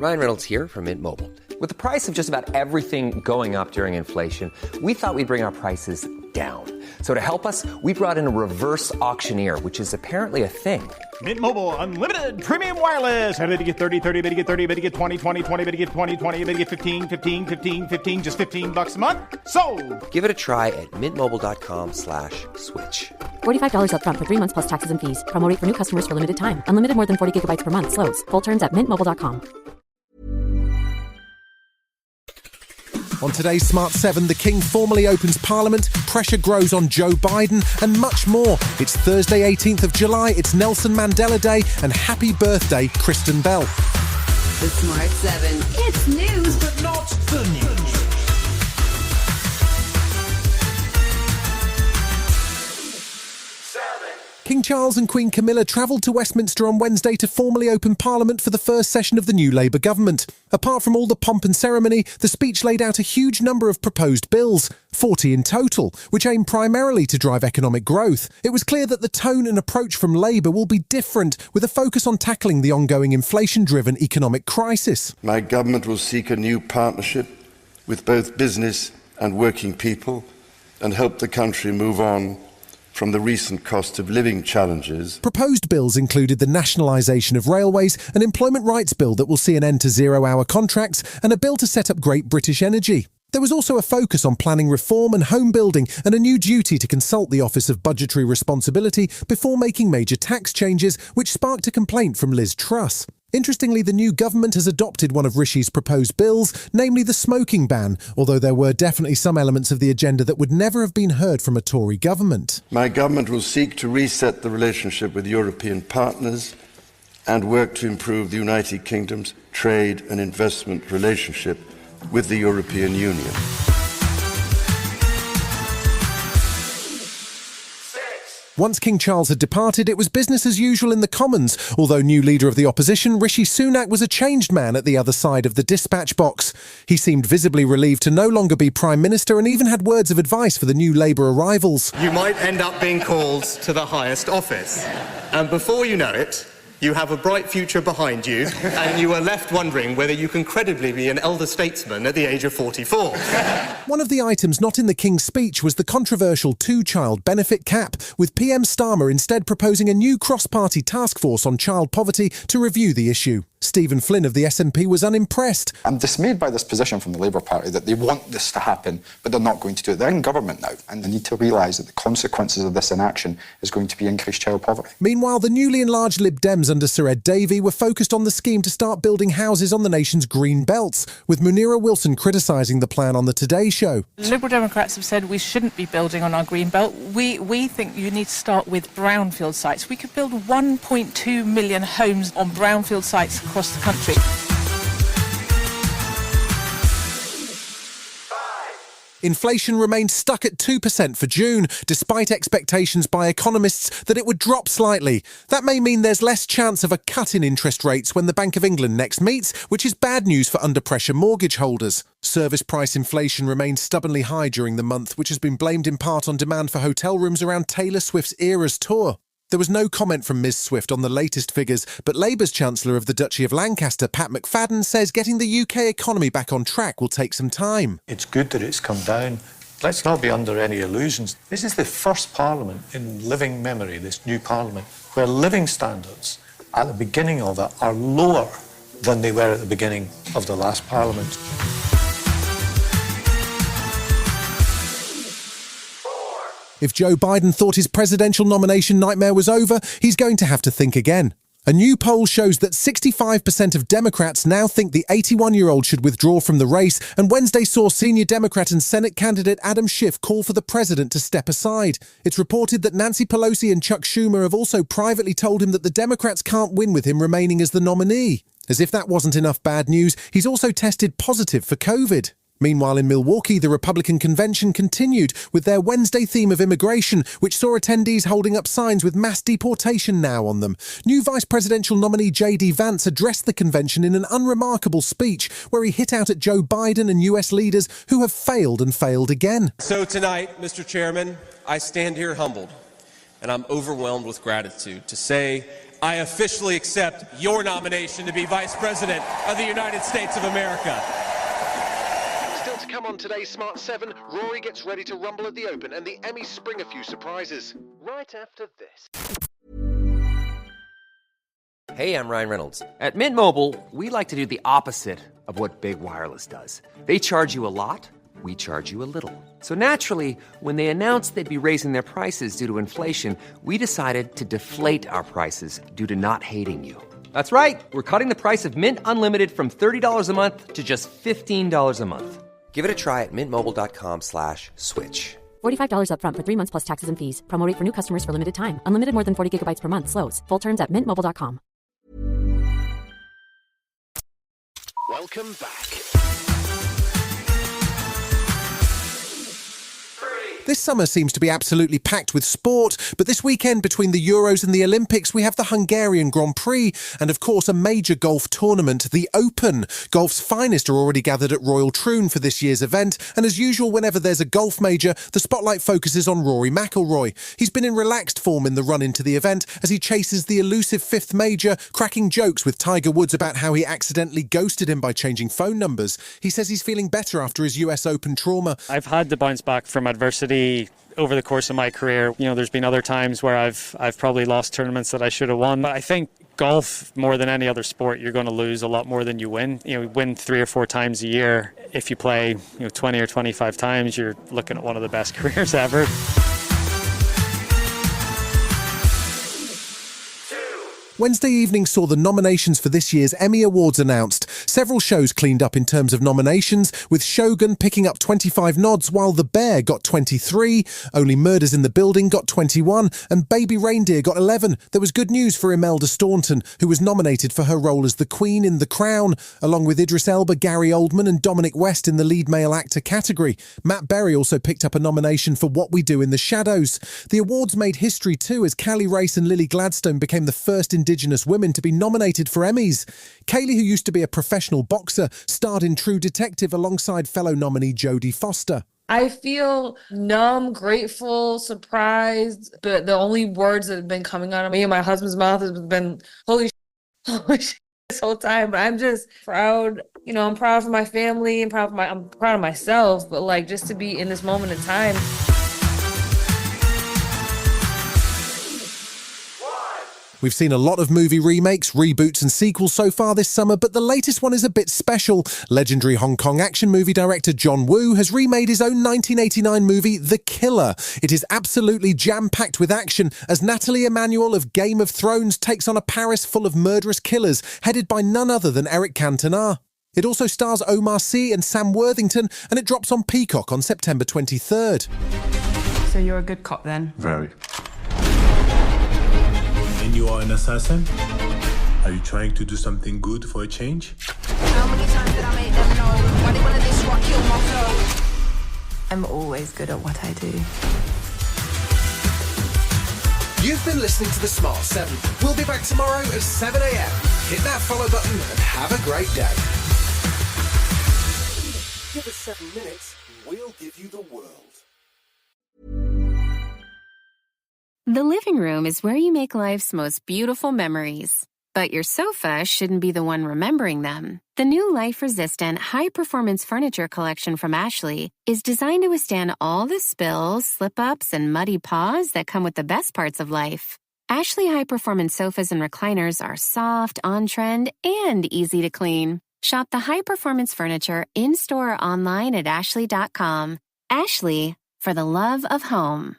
Ryan Reynolds here from Mint Mobile. With the price of just about everything going up during inflation, we thought we'd bring our prices down. So to help us, we brought in a reverse auctioneer, which is apparently a thing. Mint Mobile Unlimited Premium Wireless. How to get 30, 30, bit to get 30, bit to get 20, 20, 20, bit to get 20, 20, bit to get 15, 15, 15, 15, just $15 a month? Sold! Give it a try at mintmobile.com/switch. $45 up front for 3 months plus taxes and fees. Promo rate for new customers for limited time. Unlimited more than 40 gigabytes per month. Slows full terms at mintmobile.com. On today's Smart 7, the King formally opens Parliament, pressure grows on Joe Biden, and much more. It's Thursday, 18th of July, it's Nelson Mandela Day, and happy birthday, Kristen Bell. The Smart 7. It's news, but not the news. King Charles and Queen Camilla travelled to Westminster on Wednesday to formally open Parliament for the first session of the new Labour government. Apart from all the pomp and ceremony, the speech laid out a huge number of proposed bills, 40 in total, which aim primarily to drive economic growth. It was clear that the tone and approach from Labour will be different, with a focus on tackling the ongoing inflation-driven economic crisis. My government will seek a new partnership with both business and working people and help the country move on from the recent cost of living challenges. Proposed bills included the nationalisation of railways, an employment rights bill that will see an end to zero-hour contracts, and a bill to set up Great British Energy. There was also a focus on planning reform and home building, and a new duty to consult the Office of Budgetary Responsibility before making major tax changes, which sparked a complaint from Liz Truss. Interestingly, the new government has adopted one of Rishi's proposed bills, namely the smoking ban, although there were definitely some elements of the agenda that would never have been heard from a Tory government. My government will seek to reset the relationship with European partners and work to improve the United Kingdom's trade and investment relationship with the European Union. Once King Charles had departed, it was business as usual in the Commons, although new leader of the opposition, Rishi Sunak, was a changed man at the other side of the dispatch box. He seemed visibly relieved to no longer be Prime Minister and even had words of advice for the new Labour arrivals. You might end up being called to the highest office, and before you know it, you have a bright future behind you, and you are left wondering whether you can credibly be an elder statesman at the age of 44. One of the items not in the King's speech was the controversial two-child benefit cap, with PM Starmer instead proposing a new cross-party task force on child poverty to review the issue. Stephen Flynn of the SNP was unimpressed. I'm dismayed by this position from the Labour Party that they want this to happen, but they're not going to do it. They're in government now, and they need to realise that the consequences of this inaction is going to be increased child poverty. Meanwhile, the newly enlarged Lib Dems under Sir Ed Davey were focused on the scheme to start building houses on the nation's green belts, with Munira Wilson criticising the plan on the Today Show. Liberal Democrats have said we shouldn't be building on our green belt. We think you need to start with brownfield sites. We could build 1.2 million homes on brownfield sites across the country. Inflation remained stuck at 2% for June, despite expectations by economists that it would drop slightly. That may mean there's less chance of a cut in interest rates when the Bank of England next meets, which is bad news for under-pressure mortgage holders. Service price inflation remained stubbornly high during the month, which has been blamed in part on demand for hotel rooms around Taylor Swift's Eras tour. There was no comment from Ms Swift on the latest figures, but Labour's Chancellor of the Duchy of Lancaster, Pat McFadden, says getting the UK economy back on track will take some time. It's good that it's come down. Let's not be under any illusions. This is the first Parliament in living memory, this new Parliament, where living standards at the beginning of it are lower than they were at the beginning of the last Parliament. If Joe Biden thought his presidential nomination nightmare was over, he's going to have to think again. A new poll shows that 65% of Democrats now think the 81-year-old should withdraw from the race, and Wednesday saw senior Democrat and Senate candidate Adam Schiff call for the president to step aside. It's reported that Nancy Pelosi and Chuck Schumer have also privately told him that the Democrats can't win with him remaining as the nominee. As if that wasn't enough bad news, he's also tested positive for COVID. Meanwhile, in Milwaukee, the Republican convention continued with their Wednesday theme of immigration, which saw attendees holding up signs with mass deportation now on them. New vice presidential nominee J.D. Vance addressed the convention in an unremarkable speech where he hit out at Joe Biden and US leaders who have failed and failed again. So tonight, Mr. Chairman, I stand here humbled and I'm overwhelmed with gratitude to say I officially accept your nomination to be Vice President of the United States of America. Still to come on today's Smart 7, Rory gets ready to rumble at the Open and the Emmys spring a few surprises. Right after this. Hey, I'm Ryan Reynolds. At Mint Mobile, we like to do the opposite of what Big Wireless does. They charge you a lot, we charge you a little. So naturally, when they announced they'd be raising their prices due to inflation, we decided to deflate our prices due to not hating you. That's right. We're cutting the price of Mint Unlimited from $30 a month to just $15 a month. Give it a try at mintmobile.com/switch. $45 up front for 3 months plus taxes and fees. Promo rate for new customers for limited time. Unlimited more than 40 gigabytes per month. Slows full terms at mintmobile.com. Welcome back. This summer seems to be absolutely packed with sport, but this weekend between the Euros and the Olympics, we have the Hungarian Grand Prix and, of course, a major golf tournament, the Open. Golf's finest are already gathered at Royal Troon for this year's event, and as usual, whenever there's a golf major, the spotlight focuses on Rory McIlroy. He's been in relaxed form in the run into the event as he chases the elusive fifth major, cracking jokes with Tiger Woods about how he accidentally ghosted him by changing phone numbers. He says he's feeling better after his US Open trauma. I've had to bounce back from adversity over the course of my career. You know, there's been other times where I've probably lost tournaments that I should have won. But I think golf, more than any other sport, you're going to lose a lot more than you win. You know, you win 3 or 4 times a year. If you play, 20 or 25 times, you're looking at one of the best careers ever. Wednesday evening saw the nominations for this year's Emmy Awards announced. Several shows cleaned up in terms of nominations, with Shogun picking up 25 nods while The Bear got 23, Only Murders in the Building got 21, and Baby Reindeer got 11. There was good news for Imelda Staunton, who was nominated for her role as the Queen in The Crown, along with Idris Elba, Gary Oldman and Dominic West in the lead male actor category. Matt Berry also picked up a nomination for What We Do in the Shadows. The awards made history too, as Callie Race and Lily Gladstone became the first Indigenous women to be nominated for Emmys. Kaylee, who used to be a professional boxer, starred in True Detective alongside fellow nominee Jodie Foster. I feel numb, grateful, surprised, but the only words that have been coming out of me and my husband's mouth has been, holy shit, this whole time. But I'm just proud. I'm proud of my family and I'm proud of myself, but just to be in this moment in time. We've seen a lot of movie remakes, reboots and sequels so far this summer, but the latest one is a bit special. Legendary Hong Kong action movie director John Woo has remade his own 1989 movie The Killer. It is absolutely jam-packed with action as Nathalie Emmanuel of Game of Thrones takes on a Paris full of murderous killers, headed by none other than Eric Cantona. It also stars Omar Sy and Sam Worthington, and it drops on Peacock on September 23rd. So you're a good cop then? Very. And you are an assassin? Are you trying to do something good for a change? How many times did I make them know? Why they wanna diss what kill my flow? I'm always good at what I do. You've been listening to The Smart 7. We'll be back tomorrow at 7 a.m. Hit that follow button and have a great day. Give us 7 minutes, we'll give you the world. The living room is where you make life's most beautiful memories. But your sofa shouldn't be the one remembering them. The new life-resistant, high-performance furniture collection from Ashley is designed to withstand all the spills, slip-ups, and muddy paws that come with the best parts of life. Ashley high-performance sofas and recliners are soft, on-trend, and easy to clean. Shop the high-performance furniture in-store or online at ashley.com. Ashley, for the love of home.